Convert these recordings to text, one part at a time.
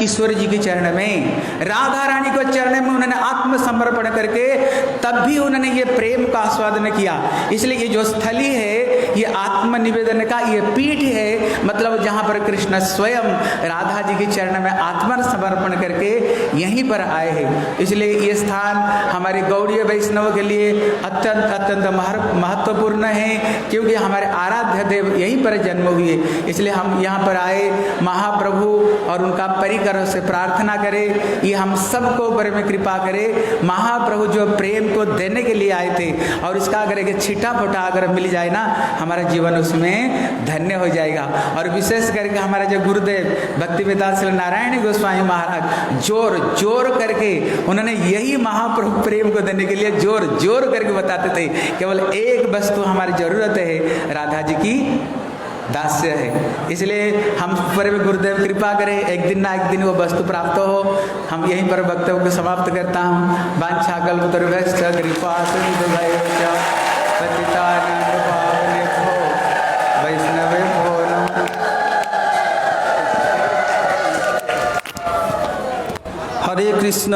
ईश्वर जी के चरण में, राधा रानी को चरण में उन्होंने आत्मसमर्पण करके तब भी उन्होंने ये प्रेम का आस्वादन किया। इसलिए ये जो स्थली है ये आत्मनिवेदन का ये पीठ है, मतलब जहाँ पर कृष्ण स्वयं राधा जी के चरण में आत्मसमर्पण करके यहीं पर आए हैं। इसलिए ये स्थान हमारे गौड़ीय वैष्णव के लिए अत्यंत अत्यंत महत्वपूर्ण है, क्योंकि हमारे आराध्य देव यहीं पर जन्म हुए। इसलिए हम यहाँ पर आए, महाप्रभु और उनका परिकर से प्रार्थना करें, ये हम सबको ऊपर में कृपा करे। महाप्रभु जो प्रेम को देने के लिए आए थे और इसका अगर एक छिटा फोटा अगर मिल जाए ना, हमारा जीवन उसमें धन्य हो जाएगा। और विशेष करके हमारे जो गुरुदेव भक्ति वेदांत श्री नारायण गोस्वामी महाराज जोर जोर करके उन्होंने यही महाप्रभु प्रेम को देने के लिए जोर जोर करके बताते थे, केवल एक वस्तु हमारी जरूरत है, राधा जी की दास्य है। इसलिए हम पर भी गुरुदेव कृपा करें, एक दिन ना एक दिन वो वस्तु प्राप्त हो। हम यहीं पर वक्तव्य को समाप्त करता हूँ। वांछा कल्पतरुभ्यश्च कृपा सिन्धुभ्यश्च पतितानां पावनेभ्यो वैष्णवेभ्यो नमः। হরে কৃষ্ণ।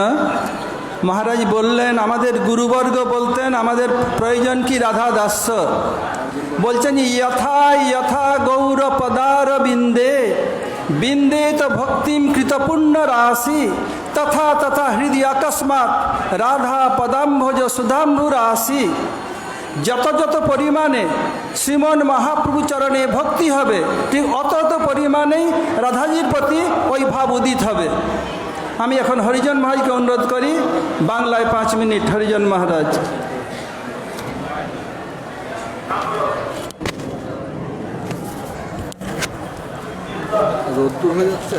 মহারাজ বললেন, আমাদের গুরুবর্গ বলতেন আমাদের প্রয়োজন কি রাধা দাস্য। বলছেন যথা যথা গৌর পদার বিন্দে বিন্দে তো ভক্তিম কৃতপুণ্য রাশি তথা তথা হৃদয় অকস্মাৎ রাধা পদাম্ভোজ সুধাম্ভু রাশি। যত যত পরিমাণে শ্রীমন মহাপ্রভু চরণে ভক্তি হবে, ঠিক অত অত পরিমাণেই রাধাজির প্রতি ওই ভাব উদিত হবে। আমি এখন হরিজন মহারাজকে অনুরোধ করি, বাংলায় 5 মিনিট। হরিজন মহারাজ। রোদ্দুর হয়ে যাচ্ছে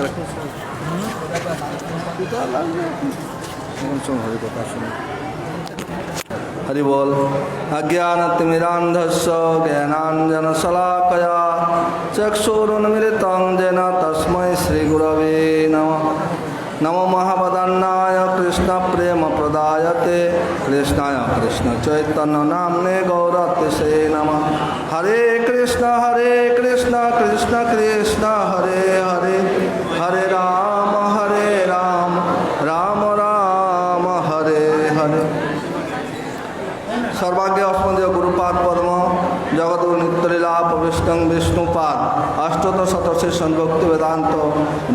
হরি বল। অজ্ঞানতিমিরান্ধস্য জ্ঞানাঞ্জনশলাকয়া চক্ষুरुन्मिलितं येन तस्मै श्रीगुरवे नमः। नमो महावदन्नाय कृष्णप्रेमप्रदायते कृष्णाय कृष्णचैतन्यनाम्ने गौरतिसे नमः। हरे कृष्ण कृष्ण कृष्ण हरे हरे, हरे राम राम राम हरे हरे। सर्वाग्य अस्मदीय गुरुपाद पद्म जगद्गुरु नित्यलीला प्रविष्टं विष्णुपाद अष्टोत्तर शतशीर्षं भक्ति वेदांत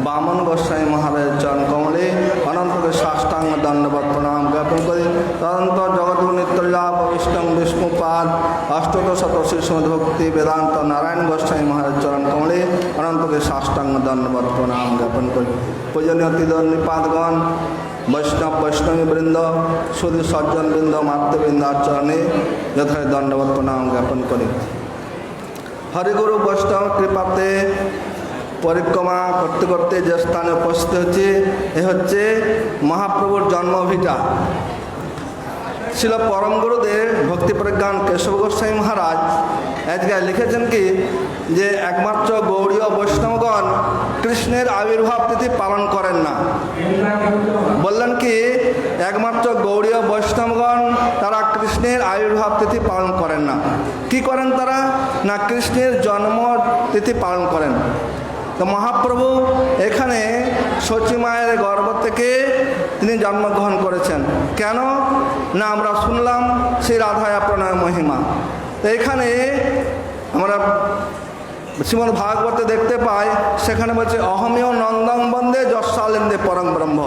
बामन गोस्वामी महाराज चरण कमले अनंत साष्टांग दंडवत प्रणाम ज्ञापन करी। तदनंतर जगद्गुरु नित्यलीला प्रविष्टं विष्णुपाद अष्टोत्तर शतशीर्षं भक्ति वेदांत नारायण गोस्वामी महाराज चरण कमले अनंत साष्टांग दंडवत प्रणाम ज्ञापन करी। पूजनीय तिलक निपातगण वैष्णव वैष्णवी वृंद सुधी सज्जन वृंद मातृवृंदार चरणे यथा दंडवत प्रणाम ज्ञापन करी। हरिगुरु वैष्णव कृपाते परिक्रमा करते करते जे स्थाने उपस्थित हे महाप्रभुर जन्मभिटा। शिल परम गुरुदेव भक्ति प्रज्ञान केशव गोस्वामी महाराज आज लिखेছেন कि जे एकमात्र गौड़ीय वैष्णवगण कृष्णेर आविर्भाव तिथि पालन करें ना। बोलें कि एकमात्र गौड़ीय वैष्णवगण तारा कृष्णेर आविर्भाव तिथि पालन करें ना। कि करें तारा ना कृष्णेर जन्म तिथि पालन करें। तो महाप्रभु एखाने सची माয়ের गर्भ থেকে তিনি জন্মগ্রহণ করেছেন। কেন না আমরা শুনলাম সেই রাধায়া প্রণয় মহিমা। তো এখানে আমরা শ্রীমদ ভাগবতে দেখতে পাই, সেখানে বলছে অহমেয় নন্দং বন্দে যশালিন্দে পরম ব্রহ্ম।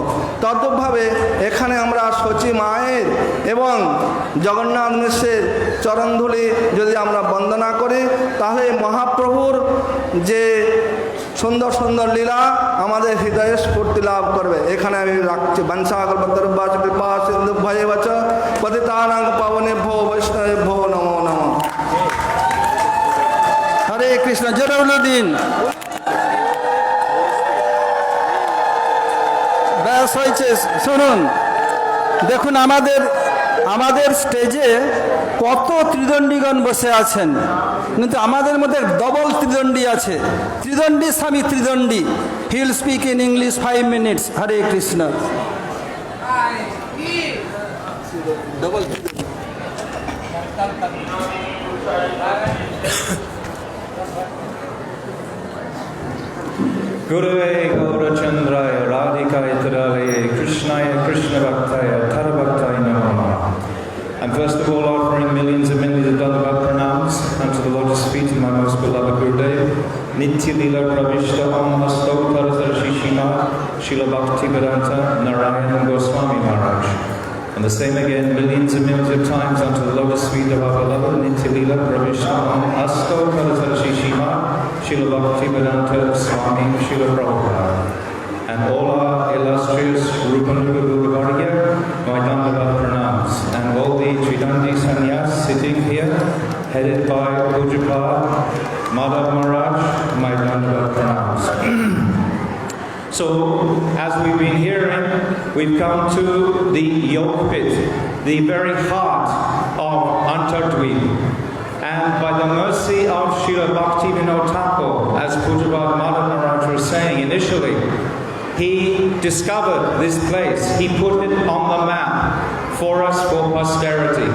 তদ্রূপভাবে এখানে আমরা সচী মায়ের এবং জগন্নাথ মিশ্রের চরণধূলি যদি আমরা বন্দনা করি, তাহলে মহাপ্রভুর যে সুন্দর সুন্দর লীলা আমাদের হৃদয়ে স্ফূর্তি লাভ করবে। এখানে আমি রাখছি। বংশাকল্পতরুভ্যশ্চ কৃপা সিন্ধুভ্যেব চ পতিতানাং পাবনেভ্যো বৈষ্ণবেভ্যো নমো নমঃ। হরে কৃষ্ণ। জরুলুদ্দিন ব্যাস হয়েছে। শুনুন, দেখুন আমাদের স্টেজে কত ত্রিদণ্ডীগণ বসে আছেন, কিন্তু আমাদের মধ্যে ডবল ত্রিদণ্ডী আছে। Tridandi Swami Tridandi. He will speak in English 5 minutes. Hare Krishna. Double Gurave Gaurachandraya Radhe Krishna Bhaktaya Tara Bhaktaya Namo. I'm first of all offering millions and millions of Dandavat pranams unto the lotus feet of my most beloved Gurudev, Nitya Lila Pravishta Om Astotar Shishima Shila Bhakti Vedanta Narayan Goswami Maharaj. And the same again, millions and millions of times unto the lotus feet of our beloved Nitya Lila Pravishta Om Astotar Shishima Shila Bhakti Vedanta Swami Shila Prabhupada. And all our illustrious Rupanuga Guru-Varga, my Dandavat pranams, and all the Tridandi Sannyas sitting here, headed by Pujapad Madhav Maharaj, my Dandavat pranams. So, as we've been hearing, we've come to the Yoga Pit, the very heart of Antardweep. And by the mercy of Srila Bhaktivinoda Thakur, as Pujapad Madhav Maharaj was saying initially, he discovered this place. He put it on the map for us for posterity.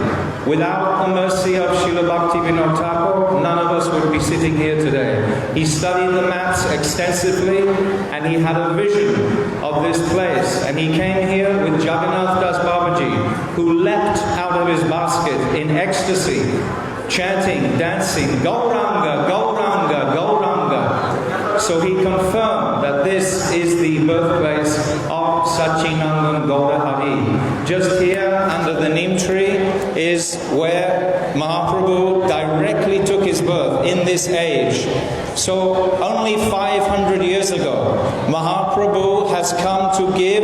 Without the mercy of Srila Bhaktivinoda Thakur, none of us would be sitting here today. He studied the maps extensively and he had a vision of this place. And he came here with Jagannath Das Babaji, who leapt out of his basket in ecstasy, chanting, dancing, Gauranga, Gauranga, Gauranga. So he confirmed that this is the birthplace of Sachinandan Gaurahari. Just here under the neem tree is where Mahaprabhu directly took his birth in this age. So only 500 years ago, Mahaprabhu has come to give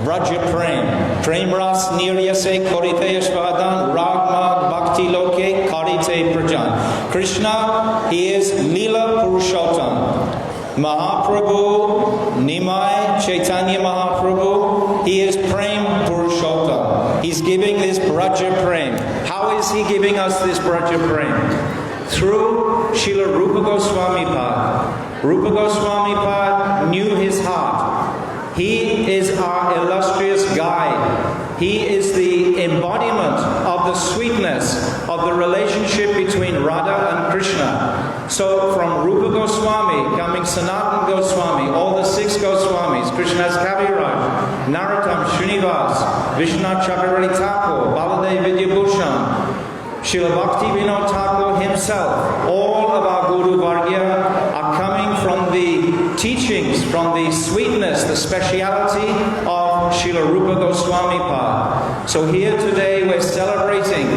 Braja Prem. Prem Ras Niryase Korite Yashvadan Ragma Bhakti Loke Karite Prajan. Krishna, he is Leela Purushottam. Mahaprabhu, Nimai, Chaitanya Mahaprabhu, he is Prem Purushottam. He's giving this Braja Prem. How is he giving us this Braja Prem? Through Srila Rupa Goswami Pad. Rupa Goswami Pad knew his heart. He is our illustrious guide. He is the embodiment of the sweetness of the relationship between Radha and Krishna. So from Rupa Goswami, coming Sanatana Goswami, all the 6 Goswamis, Krishnadas Kaviraj, Narottam Srinivas, Vishwanath Chakravarti Thakur, Baladev Vidyabhushan, Srila Bhaktivinoda Thakur himself, all of our Guru Vargya are coming from the teachings, from the sweetness, the speciality of Srila Rupa Goswami Pad. So here today we're celebrating,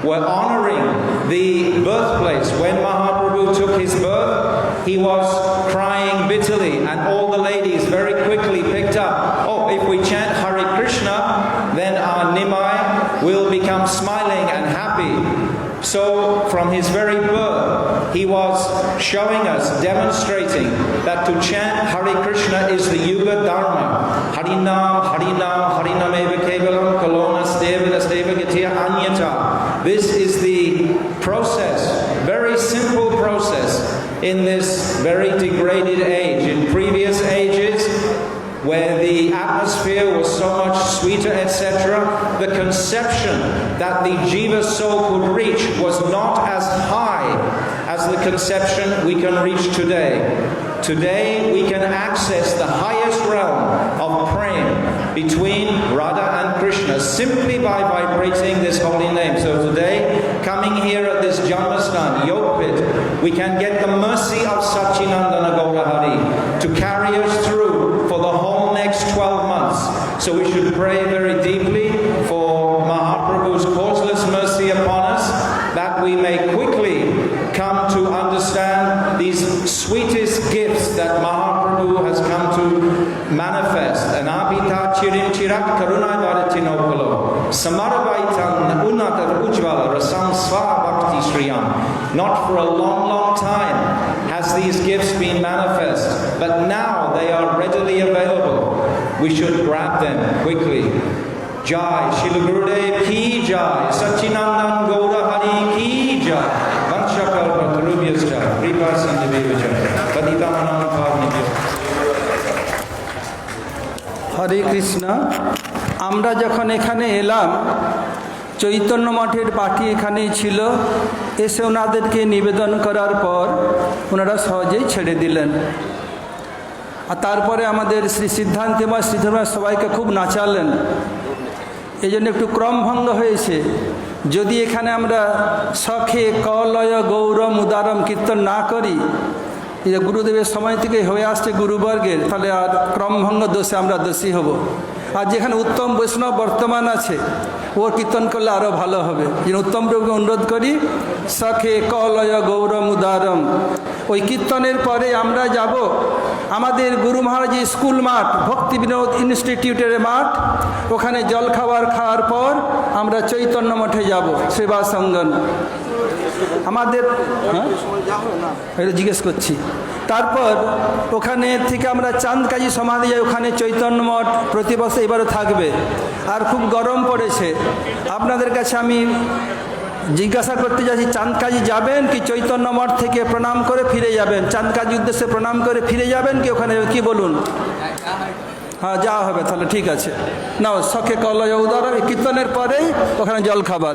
we're honoring the birthplace. When Mahaprabhu took his birth, he was crying bitterly, and all the ladies very quickly picked up, oh, if we chant Hare Krishna, then our Nimai will become smiling and happy. So from his very birth, he was showing us, demonstrating that to chant Hare Krishna is the Yuga Dharma. Harinam, Harinam, Harinam eva kevalam, kalonas devanas devagatya anyata. This is the process, very simple process in this very degraded age. In previous ages, where the atmosphere was so much sweeter, etc., the conception that the jiva soul could reach was not as high as the conception we can reach today. Today we can access the highest realm of prem between Radha and Krishna simply by vibrating this holy name. So today, coming here at this Janmastan, Yoga Pit, we can get the mercy of Sachinandana Gaurahari to carry us through for the whole next 12 months. So we should pray very deeply for Mahaprabhu's causeless mercy upon us, that we may quickly come to understand these sweetest gifts that Mahaprabhu has come to manifest. Anabhita chirim chirat karunai varatinokalo samarvaitam unatar ujvala rasam sva bhakti shriyam. Not for a long, long time has these gifts been manifest, but now they are readily available. We should grab them quickly. Jai Srila Gurudev ki jai, Sachinandan Gaurahari ki jai. হরে কৃষ্ণ। আমরা যখন এখানে এলাম, চৈতন্য মঠের party এখানেই ছিল, এসে ওনাদেরকে নিবেদন করার পর ওনারা সহজেই ছেড়ে দিলেন। আর তারপরে আমাদের শ্রী সিদ্ধান্তিময় শ্রীধর্মা সবাইকে খুব নাচালেন, এই জন্য একটু ক্রমভঙ্গ হয়েছে। যদি এখানে আমরা সখে কলয় গৌরম উদারম কীর্তন না করি, এটা গুরুদেবের সময় থেকে হয়ে আসছে গুরুবর্গের, তাহলে আর ক্রমভঙ্গ দোষে আমরা দোষী হব। আর যেখানে উত্তম বৈষ্ণব বর্তমান আছে, ওর কীর্তন করলে আরও ভালো হবে। যেন উত্তম প্রভুকে অনুরোধ করি, সখে কলয় গৌরম উদারম। ওই কীর্তনের পরে আমরা যাব আমাদের গুরু মহারাজ স্কুল মাঠ, ভক্তি বিনোদ ইনস্টিটিউটের মাঠ, ওখানে জল খাওয়ার পর আমরা চৈতন্য মঠে যাব সেবা সঙ্গন। আমাদের এটা জিজ্ঞেস করছি। তারপর ওখানে থেকে আমরা চাঁদকাজি সমাধি যাই, ওখানে চৈতন্য মঠ প্রতি বছর এবারও থাকবে। আর খুব গরম পড়েছে, আপনাদের কাছে আমি জিজ্ঞাসা করতে যাচ্ছি, চাঁদকাজি যাবেন কি চৈতন্য মঠ থেকে প্রণাম করে ফিরে যাবেন? চাঁদকাজি উদ্দেশ্যে প্রণাম করে ফিরে যাবেন কি ওখানে, কি বলুন? হ্যাঁ, যাওয়া হবে, তাহলে ঠিক আছে। নাও, সখে কলয় উদার কীর্তনের পরেই ওখানে জল খাবার।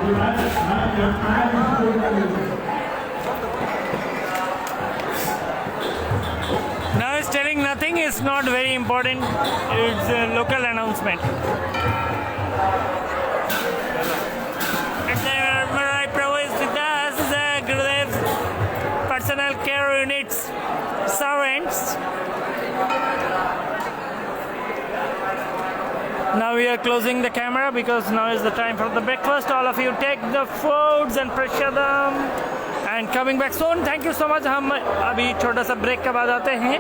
Now it's telling nothing, it's not very important. It's a local announcement. Marai Prabhu is with us, Gurudev's personal care units servants. Now we are closing the camera because now is the time for the breakfast. All of you take the foods and prashadam and coming back soon. Thank you so much. हम अभी छोटा सा break के बाद आते हैं.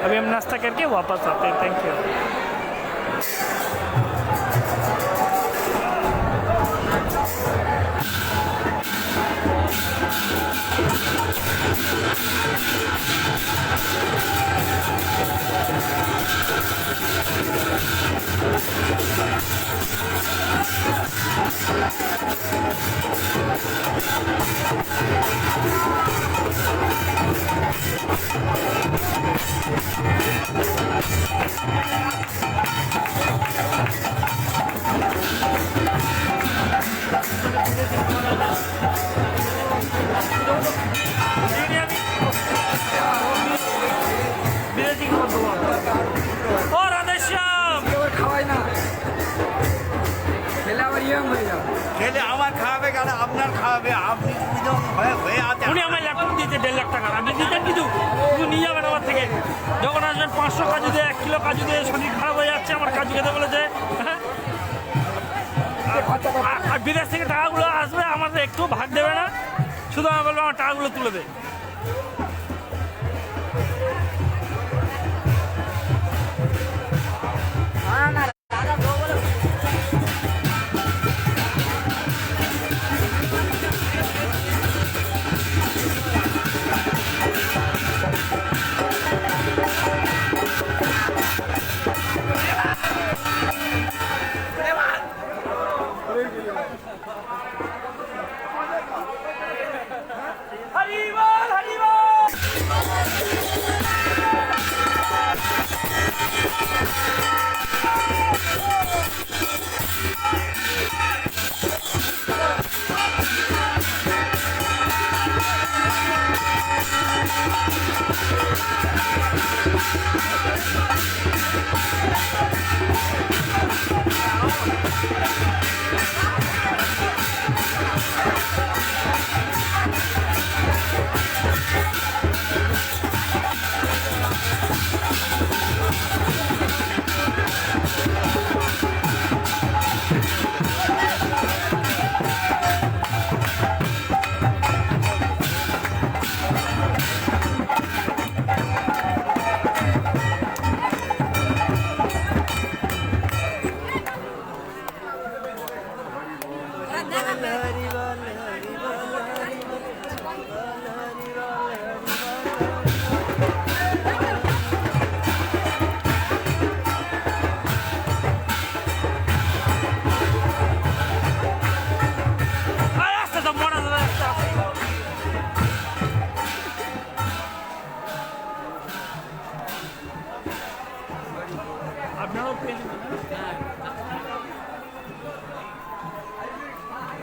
अभी हम नाश्ता करके वापस आते हैं. Thank you. খেলে আমার খাওয়াবে কেন আপনার খাওয়াবে আপনি হয়ে আছে উনি আমার ল্যাপটপ দিতে 1.5 লাখ টাকা আপনি দিতেন কিছু শুধু নিয়ে যাবেন আমার থেকে যখন আসবেন 500 কাজু দিয়ে 1 কিলো কাজু দিয়ে শরীর খারাপ হয়ে যাচ্ছে আমার কাজু খেতে বলেছে হ্যাঁ? আর বিদেশ থেকে টাকাগুলো আসবে আমাদের একটু ভাগ দেবে না শুধু আমার বলবে আমার টাকাগুলো তুলে দে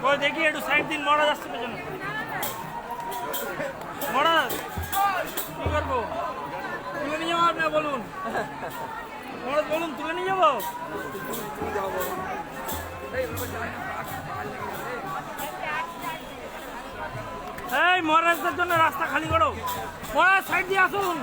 ওই দেখি একটু সাইড দিন মরা যাচ্ছে পেছনে মরা কি করবো তুলে নিয়ে যাবো আপনি বলুন মরা বলুন তুলে নিয়ে যাবো এই মহারাজদের জন্য রাস্তা খালি করো মহারাজ সাইড দিয়ে আসুন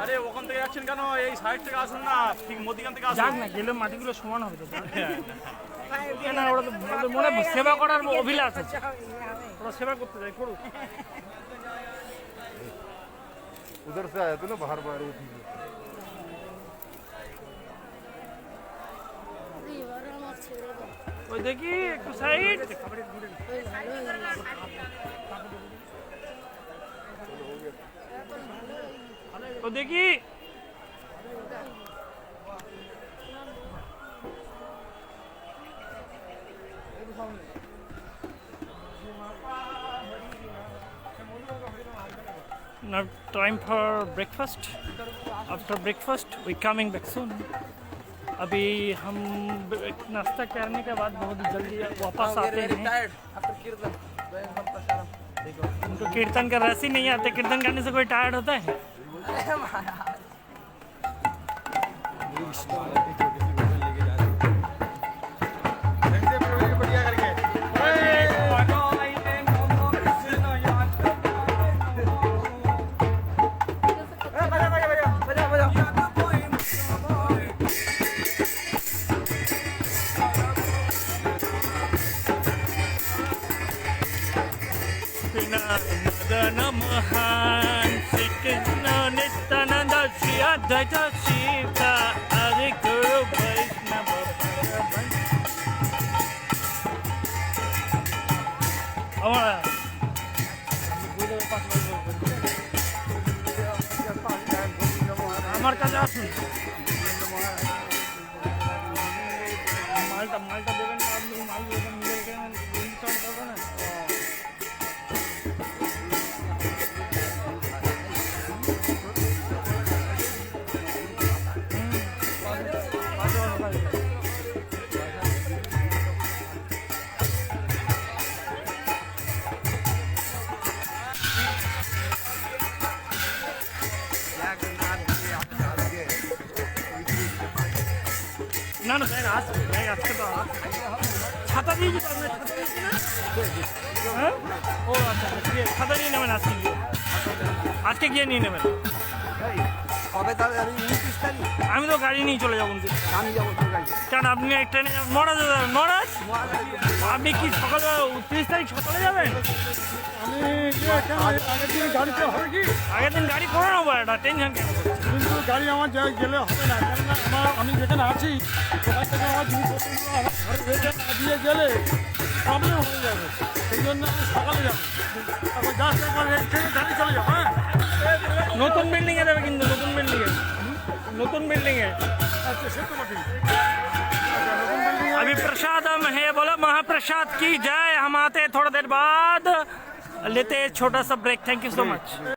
আরে ওখান থেকে যাচ্ছেন কেন এই সাইড থেকে আসুন না ঠিক মধ্যখান থেকে আসুন যাক না গেলে মাটিগুলো সমান হবে তো না ওরা তো মনে সেবা করার অভিলাষ আছে ওরা সেবা করতে যায় করুক उधर से आया था ना बाहर बाहर ওই দেখি একটু সাইড। ও দেখি now time for breakfast. After breakfast we coming back soon. अभी हम नाश्ता करने के बाद बहुत जल्दी वापस आते हैं। उनको कीर्तन कर रस ही नहीं आते। कीर्तन करने से कोई टायर्ड होता है? Namahan Sri Krishna Nityananda Shri Advaita Shiva Adi Guru Vaishnava আমার কাছে আসুন। মালটা দেবেন না, আপনি মাল দেবেন নিজের করবো না। না না ব্যাগ আসছে তো ছাতা দিয়ে যেতে আপনার ছাতা দিয়েছি না? হ্যাঁ ও আচ্ছা ছাতা নিয়ে নেবেন আজকে গিয়ে নিয়ে নেবেন। আমি তো গাড়ি নিয়ে চলে যাবো। কেন আপনি ট্রেনে মহারাজ মহারাজ আপনি কি সকালে 30 তারিখ সকালে যাবেন? আগের দিন গাড়ি করে নেবো একটা টেনশন কেন? কিন্তু গাড়ি আমার গেলে হবে না, কেননা আমি যেখানে আছি সেখান থেকে আমার জিনিসপত্রগুলো আমার ঘরে দিয়ে গেলে প্রবলেম হয়ে যাবে। সেই জন্য আমি সকালে যাবো। তারপর জাস্ট একবার ট্রেনে গাড়ি চলে যাবো। হ্যাঁ নতুন বিল্ডিংয়ে যাবে কিন্তু নতুন বিল্ডিংয়ে। আচ্ছা সে তো ঠিক। अभी प्रसाद हम है बोला महाप्रसाद की जय। हम आते हैं थोड़ा देर बाद, लेते हैं छोटा सा break. Thank you so much.